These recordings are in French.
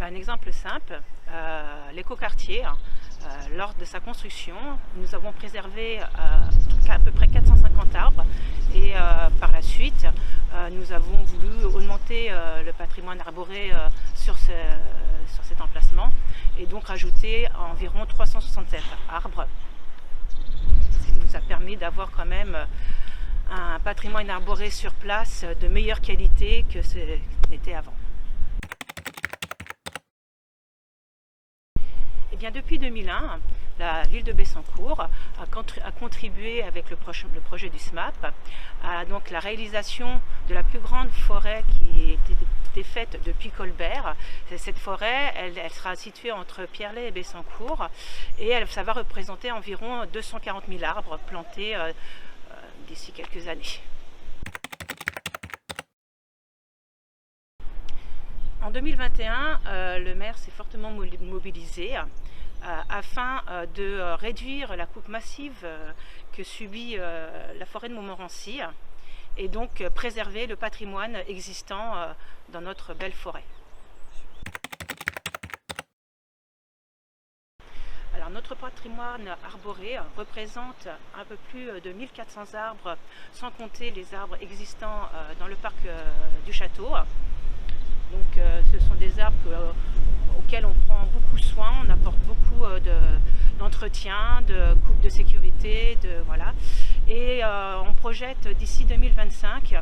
Un exemple simple, l'écoquartier, lors de sa construction, nous avons préservé à peu près 450 arbres et par la suite, nous avons voulu augmenter le patrimoine arboré sur cet emplacement et donc rajouter environ 367 arbres, ce qui nous a permis d'avoir quand même un patrimoine arboré sur place de meilleure qualité que ce n'était avant. Eh bien, depuis 2001, la ville de Bessancourt a contribué avec le projet du SMAP à donc la réalisation de la plus grande forêt qui était faite depuis Colbert. Cette forêt, elle sera située entre Pierrelet et Bessancourt et ça va représenter environ 240 000 arbres plantés d'ici quelques années. En 2021, le maire s'est fortement mobilisé afin de réduire la coupe massive que subit la forêt de Montmorency et donc préserver le patrimoine existant dans notre belle forêt. Alors, notre patrimoine arboré représente un peu plus de 1400 arbres, sans compter les arbres existants dans le parc du château. Donc ce sont des arbres auxquels on prend beaucoup soin, on apporte beaucoup d'entretien, de coupe de sécurité, voilà. Et on projette d'ici 2025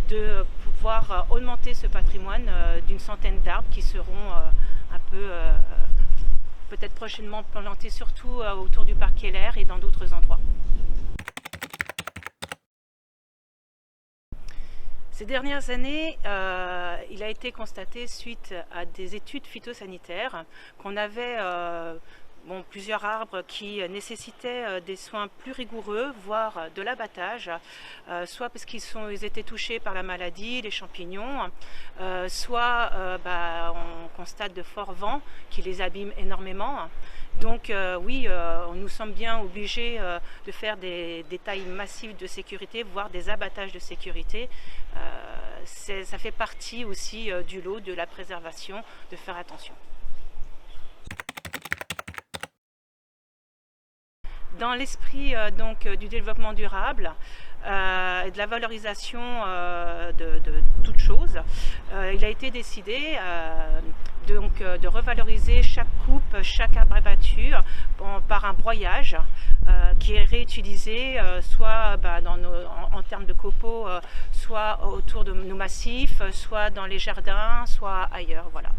de pouvoir augmenter ce patrimoine d'une centaine d'arbres qui seront un peu peut-être prochainement plantés surtout autour du parc Keller et dans d'autres endroits. Ces dernières années, il a été constaté suite à des études phytosanitaires qu'on avait plusieurs arbres qui nécessitaient des soins plus rigoureux, voire de l'abattage, soit parce qu'ils étaient touchés par la maladie, les champignons, soit on constate de forts vents qui les abîment énormément. Donc oui, nous sommes bien obligés de faire des tailles massives de sécurité, voire des abattages de sécurité. Ça fait partie aussi du lot de la préservation, de faire attention. Dans l'esprit du développement durable et de la valorisation de toutes choses, il a été décidé de revaloriser chaque coupe, chaque arbre abattu par un broyage qui est réutilisé soit en termes de copeaux, soit autour de nos massifs, soit dans les jardins, soit ailleurs. Voilà.